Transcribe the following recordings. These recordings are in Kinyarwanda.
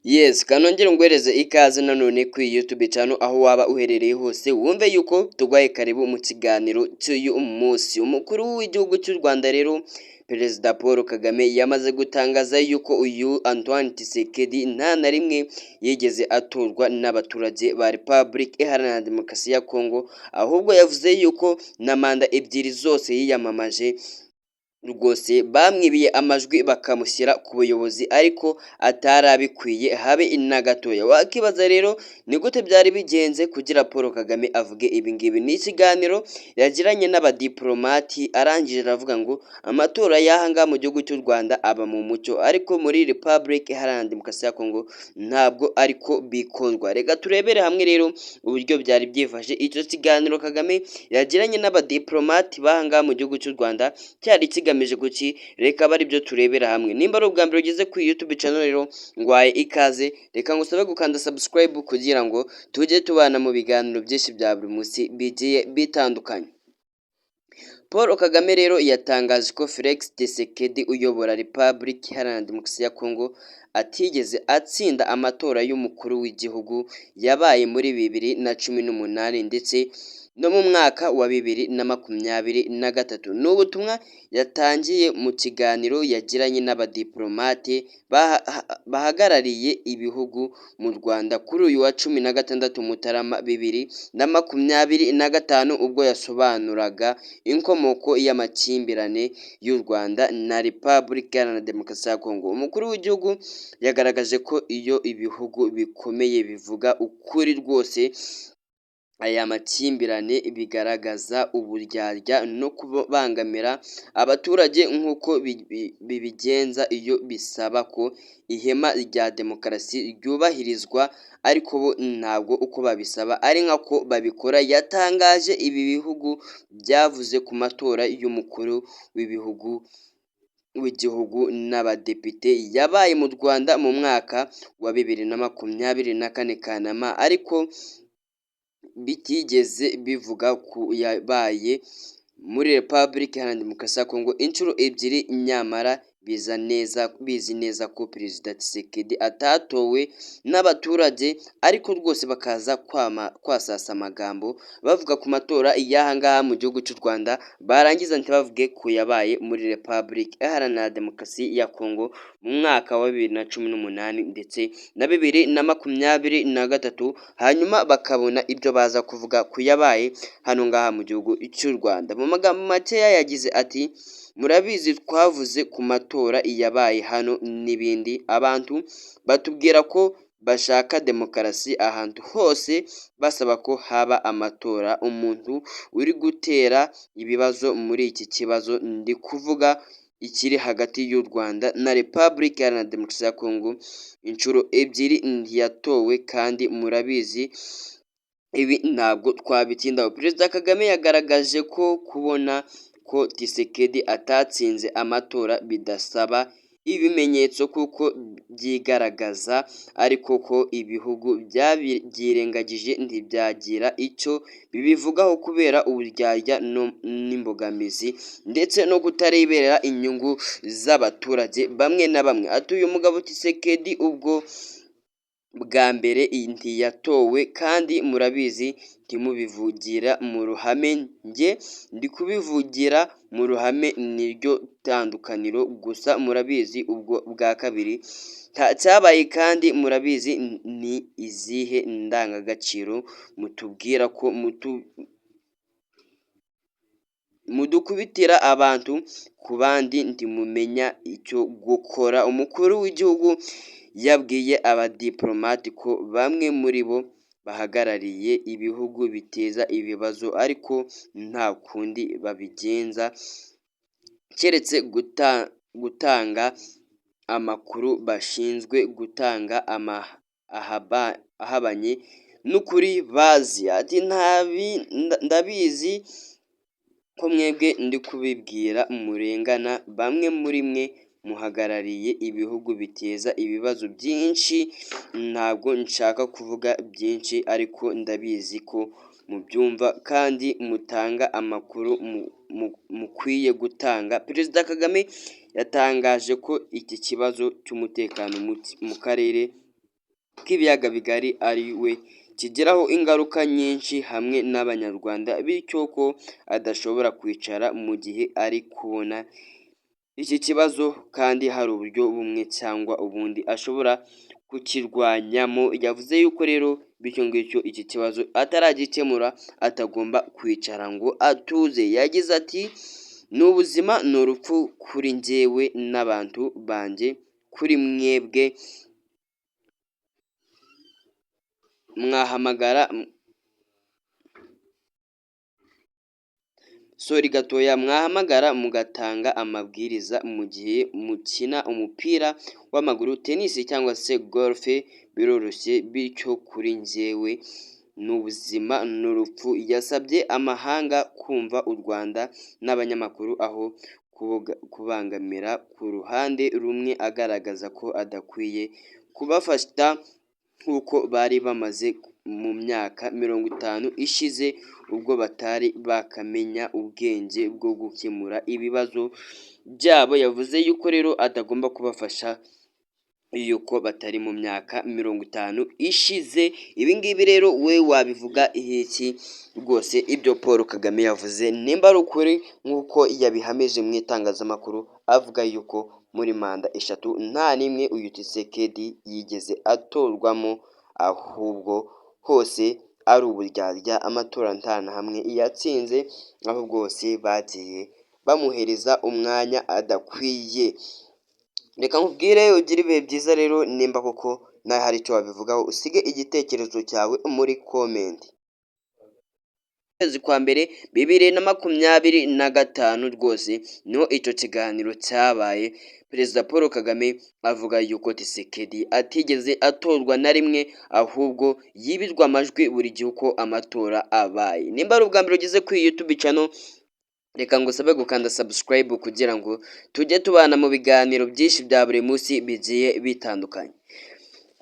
Yes, kanongere ngwereze ikaze nanone kuri YouTube channel aho waba uherereye hose wumve yuko tugwaye karibu mu kiganiro cy'uyu munsi. Umukuru w'igihugu cy'u Rwanda rero Perezida Paul Kagame yamaze gutangaza yuko uyu Antoine Tshisekedi nta na rimwe yigeze atorwa n'abaturage ba Republic Iharanira Demokarasi ya Congo, ahubwo yavuze yuko na manda ebyiri zose yiyamamaje rwose bamwibiye amajwi bakamushyira ku buyobozi ariko atari abikwiye habe na gatoya. Wakibaza rero ni gute byari bigenze kugira Paul Kagame avuge ibi ngibi? Ni ikiganiro yagiranye n'abadiplomati arangije aravuga ngo amatora y'ahangaha mu gihugu cy'u Rwanda aba mu mucyo, ariko muri Republic Iharanira Demokarasi ya Congo ntabwo ariko bikozwa. Reka turebere hamwe rero uburyo byari byifashe. Icyo kiganiro Kagame yagiranye n'abadiplomati bahangaha mu gihugu cy'u Rwanda cyari kigamije kuki? Reka bari byo turebera hamwe. Nimba ari ubwa mbere ugeze ku YouTube channel rero ngwaye ikaze, reka ngusabe gukanda subscribe kugira ngo tujye tubana mu biganiro byinshi bya buri munsi bigiye bitandukanye. Paul Kagame rero yatangaje ko Felix Tshisekedi uyobora Republic Iharanira Demokarasi ya Congo atigeze atsinda amatora y'umukuru w'igihugu yabaye muri 2018 ndetse no mu mwaka wa 2023. Ni ubutumwa yatangiye mu kiganiro yagiranye n'abadiplomate bahagarariye ibihugu mu Rwanda kuri uyu wa 16 Mutarama 2025 ubwo yasobanuraga inkomoko y'amakimbirane y'u Rwanda na Republic Iharanira Demokarasi ya Congo. Umukuru w'igihugu yagaragaje ko iyo ibihugu bikomeye bivuga ukuri rwose, aya makimbirane bigaragaza uburyarya no kubangamira abaturage nk'uko bibigenza iyo bisaba ko ihema rya demokarasi ryubahirizwa, ariko bo ntabwo uko babisaba ari nkako babikora. Yatangaje ibi bihugu byavuze ku matora y'umukuru w'igihugu n'abadepite yabaye mu Rwanda mu mwaka wa 2024 Kanama, ariko bitigeze bivuga ku yabaye muri Republic Iharanira Demokarasi ya Congo inshuro ebyiri. Nyamara bizi neza ko Perezida Tshisekedi atatowe n'abaturage, ariko rwose bakaza kwasasa amagambo bavuga ku matora y'ahangaha mu gihugu cy'u Rwanda, barangiza ntibavuge ku yabaye muri Republic Iharanira Demokarasi ya Congo mu mwaka wa 2018 ndetse na 2023, hanyuma bakabona ibyo baza kuvuga ku yabaye hano ngaha mu gihugu cy'u Rwanda. Mu magambo makeya yagize ati murabizi twavuze ku matora yabaye hano n'ibindi, abantu batubwira ko bashaka demokarasi ahantu hose, basaba ko haba amatora. Umuntu uri gutera ibibazo muri iki kibazo ndi kuvuga ikiri hagati y'u Rwanda na Republic Iharanira Demokarasi ya Congo inshuro ebyiri ntiyatowe kandi murabizi ibi ntabwo twabitindaho. Perezida Kagame yagaragaje ko kubona ko Tshisekedi atatsinze amatora bidasaba ibimenyetso kuko byigaragaza, ariko ko ibihugu byirengagije ntibyagira icyo bibivugaho kubera uburyarya n'imbogamizi ndetse no kutareberera inyungu z'abaturage bamwe na bamwe. Ati uyu mugabo Tshisekedi ubwo bwa mbere ntiyatowe kandi murabizi ntimubivugira mu ruhame, njye ndi kubivugira mu ruhame, niryo tandukaniro gusa. Murabizi ubwo bwa kabiri cyabaye kandi murabizi ni izihe ndangagaciro mutubwira ko mudukubitira abantu ku bandi ntimumenya icyo gukora. Umukuru w'igihugu yabwiye abadiplomati ko bamwe muri bo bahagarariye ibihugu biteza ibibazo ariko nta kundi babigenza keretse gutanga amakuru bashinzwe gutanga ahabanye n'ukuri bazi. Ati ndabizi ko mwebwe ndi kubibwira murengana, bamwe muri mwe muhagarariye ibihugu biteza ibibazo byinshi, ntabwo nshaka kuvuga byinshi ariko ndabizi ko mubyumva kandi mutanga amakuru mukwiye gutanga. Perezida Kagame yatangaje ko iki kibazo cy'umutekano mu karere k'ibiyaga bigari ari we kigiraho ingaruka nyinshi hamwe n'Abanyarwanda, bityo ko adashobora kwicara mu gihe ari kubona iki kibazo kandi hari uburyo bumwe cyangwa ubundi ashobora kukirwanyamo. Yavuze yuko rero bityo ngicyo iki kibazo ataragikemura atagomba kwicara ngo atuze. Yagize ati ni ubuzima ni urupfu kuri njyewe n'abantu banjye, kuri mwebwe mwahamagara mwahamagara mugatanga amabwiriza mu gihe mukina umupira w'amaguru, tennis cyangwa se golf biroroshye, bityo kuri njyewe ni ubuzima ni urupfu. Yasabye amahanga kumva u Rwanda n'abanyamakuru aho kubangamira ku ruhande rumwe, agaragaza ko adakwiye kubafata nk'uko bari bamaze mu myaka 50 ishize ubwo batari bakamenya ubwenge bwo gukemura ibibazo byabo. Yavuze yuko rero atagomba kubafasha yuko batari mu myaka 50 ishize. Ibi ngibi rero we wabivuga iki? Rwose ibyo Paul Kagame yavuze nimba ari ukuri nk'uko yabihamije mu itangazamakuru, avuga yuko muri manda 3 nta nimwe uyu Tshisekedi yigeze atorwamo, ahubwo hose ari uburyarya, amatora nta na hamwe yatsinze, aho bwose bagiye bamuhereza umwanya adakwiye. Reka nkubwire ugire ibihe byiza rero, nimba koko nawe hari icyo wabivugaho usige igitekerezo cyawe muri comment. Kwezi kwa mbere 2025 rwose niho icyo kiganiro cyabaye. Perezida Paul Kagame avuga yuko Tshisekedi atigeze atorwa na rimwe, ahubwo yibirwa amajwi buri gihe uko amatora abaye. Nimba ari ubwa mbere ugeze kuri YouTube channel, reka ngo sabe gukanda subscribe kugira ngo tujye tubana mu biganiro byinshi bya buri munsi bigiye bitandukanye.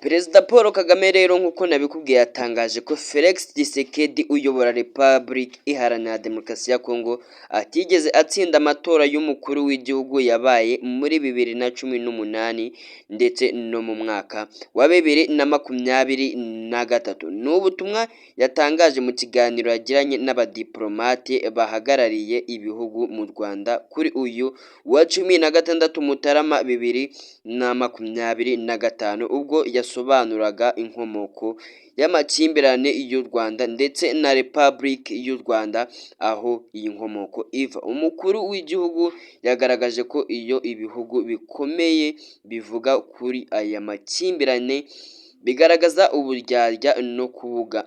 Perezida Paul Kagame rero nk'uko nabikubwiye yatangaje ko Felix Tshisekedi uyobora Republika Iharanira Demokarasi ya Kongo atigeze atsinda amatora y'umukuru w'igihugu yabaye muri 2018 ndetse no mu mwaka wa 2023. Ni ubutumwa yatangaje mu kiganiro yagiranye n'abadiplomate bahagarariye ibihugu mu Rwanda kuri uyu wa 16 Mutarama 2025, ubwo yasobanuraga inkomoko y'amakimbirane y'u Rwanda ndetse na Republika y'u Rwanda, aho iyi nkomoko iva. Umukuru w'igihugu yagaragaje ko iyo ibihugu bikomeye bivuga kuri aya makimbirane bigaragaza uburyarya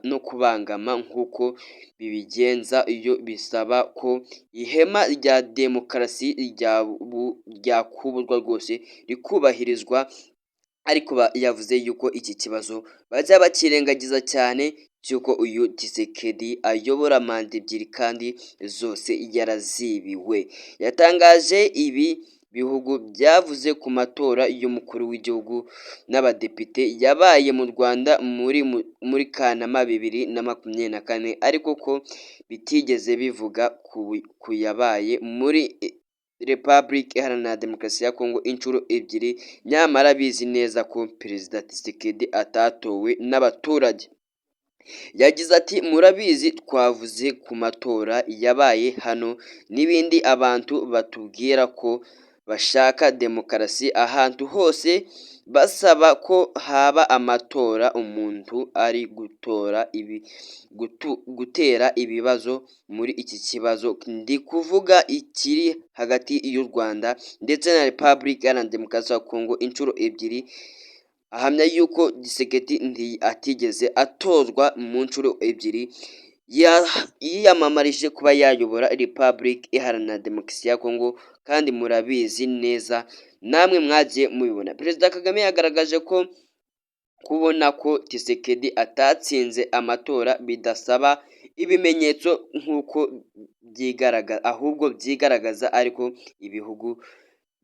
no kubangama nk'uko bibigenza iyo bisaba ko ihema rya demokarasi ryakuburwa rwose rikubahirizwa. Ariko yavuze yuko iki kibazo bajya bakirengagiza cyane cyuko uyu Tshisekedi ayobora manda 2 kandi zose yarazibiwe. Yatangaje ibi bihugu byavuze ku matora y'umukuru w'igihugu n'abadepite yabaye mu Rwanda muri Kanama 2024, ariko ko bitigeze bivuga ku yabaye muri Republika Iharanira Demokarasi ya Kongo inshuro 2, nyamara bizi neza ko Perezida Tshisekedi atatowe n'abaturage. Yagize ati murabizi twavuze ku matora yabaye hano n'ibindi, abantu batubwira ko bashaka demokarasi ahantu hose, basaba ko haba amatora, umuntu ari gutera ibibazo muri iki kibazo ndi kuvuga ikiri hagati y'u Rwanda ndetse na Republika Iharanira Demokarasi ya Kongo inshuro 2. Ahamya yuko Tshisekedi atigeze atorwa mu nshuro 2 yiyamamarije kuba yayobora Republika Iharanira Demokarasi ya Kongo, kandi murabizi neza namwe mwagiye mubibona. Perezida Kagame yagaragaje ko kubona ko Tshisekedi atatsinze amatora bidasaba ibimenyetso nk'uko byigaragaza, ahubwo byigaragaza, ariko ibihugu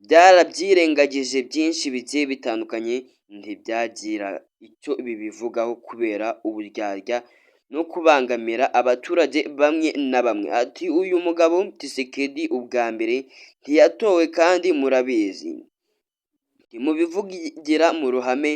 byarabyirengagije byinshi bigiye bitandukanye ntibyagira icyo bibivugaho kubera uburyarya no kubangamira abaturage bamwe na bamwe. Ati uyu mugabo Tshisekedi ubwa mbere ntiyatowe kandi murabizi, mubivugira mu ruhame